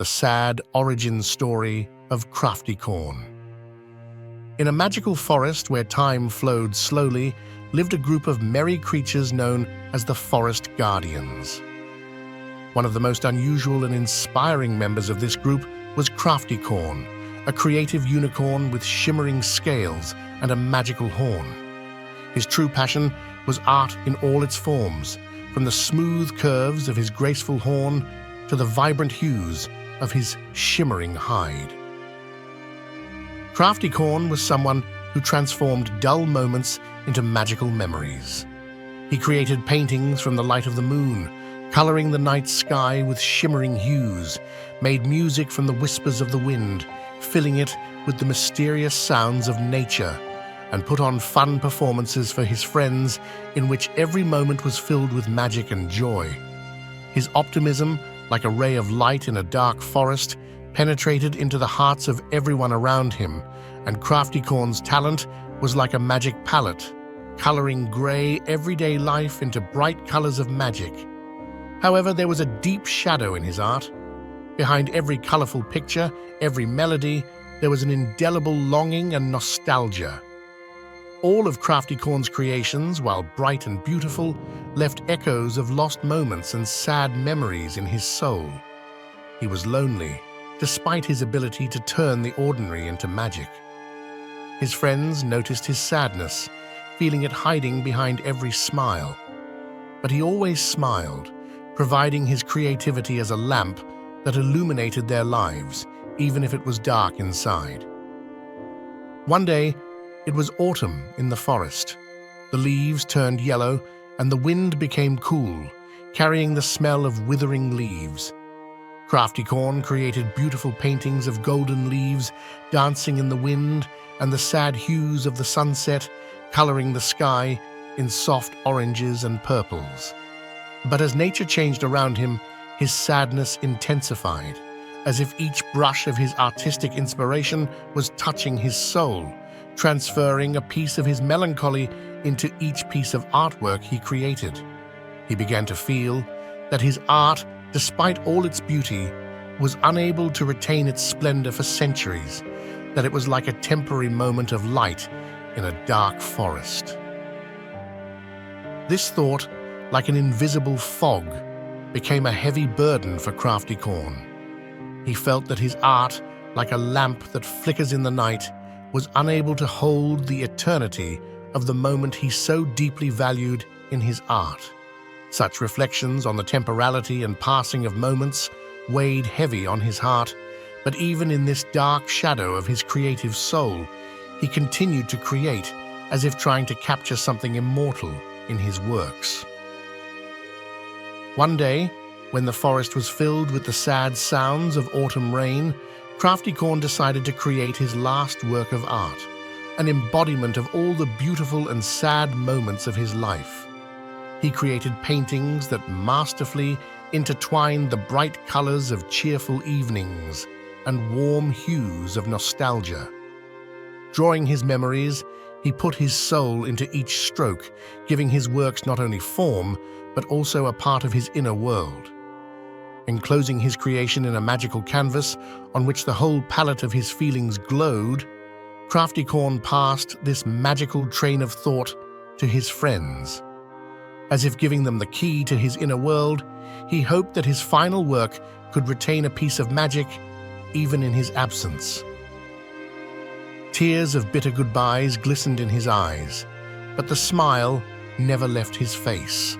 the sad origin story of CraftyCorn. In a magical forest where time flowed slowly, lived a group of merry creatures known as the Forest Guardians. One of the most unusual and inspiring members of this group was CraftyCorn, a creative unicorn with shimmering scales and a magical horn. His true passion was art in all its forms, from the smooth curves of his graceful horn to the vibrant hues of his shimmering hide. CraftyCorn was someone who transformed dull moments into magical memories. He created paintings from the light of the moon, coloring the night sky with shimmering hues, made music from the whispers of the wind, filling it with the mysterious sounds of nature, and put on fun performances for his friends in which every moment was filled with magic and joy. His optimism, like a ray of light in a dark forest, penetrated into the hearts of everyone around him, and CraftyCorn's talent was like a magic palette, coloring gray, everyday life into bright colors of magic. However, there was a deep shadow in his art. Behind every colorful picture, every melody, there was an indelible longing and nostalgia. All of CraftyCorn's creations, while bright and beautiful, left echoes of lost moments and sad memories in his soul. He was lonely, despite his ability to turn the ordinary into magic. His friends noticed his sadness, feeling it hiding behind every smile. But he always smiled, providing his creativity as a lamp that illuminated their lives, even if it was dark inside. One day, it was autumn in the forest. The leaves turned yellow, and the wind became cool, carrying the smell of withering leaves. CraftyCorn created beautiful paintings of golden leaves dancing in the wind and the sad hues of the sunset, coloring the sky in soft oranges and purples. But as nature changed around him, his sadness intensified, as if each brush of his artistic inspiration was touching his soul, transferring a piece of his melancholy into each piece of artwork he created. He began to feel that his art, despite all its beauty, was unable to retain its splendor for centuries, that it was like a temporary moment of light in a dark forest. This thought, like an invisible fog, became a heavy burden for CraftyCorn. He felt that his art, like a lamp that flickers in the night, was unable to hold the eternity of the moment he so deeply valued in his art. Such reflections on the temporality and passing of moments weighed heavy on his heart, but even in this dark shadow of his creative soul, he continued to create, as if trying to capture something immortal in his works. One day, when the forest was filled with the sad sounds of autumn rain, CraftyCorn decided to create his last work of art, an embodiment of all the beautiful and sad moments of his life. He created paintings that masterfully intertwined the bright colors of cheerful evenings and warm hues of nostalgia. Drawing his memories, he put his soul into each stroke, giving his works not only form, but also a part of his inner world. Enclosing his creation in a magical canvas on which the whole palette of his feelings glowed, CraftyCorn passed this magical train of thought to his friends. As if giving them the key to his inner world, he hoped that his final work could retain a piece of magic even in his absence. Tears of bitter goodbyes glistened in his eyes, but the smile never left his face.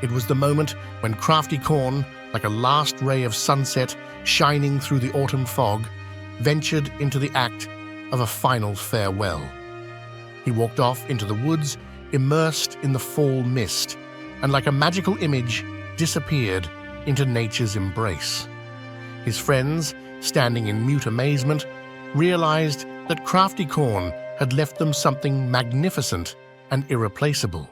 It was the moment when CraftyCorn, like a last ray of sunset shining through the autumn fog, ventured into the act of a final farewell. He walked off into the woods, immersed in the fall mist, and like a magical image, disappeared into nature's embrace. His friends, standing in mute amazement, realized that CraftyCorn had left them something magnificent and irreplaceable.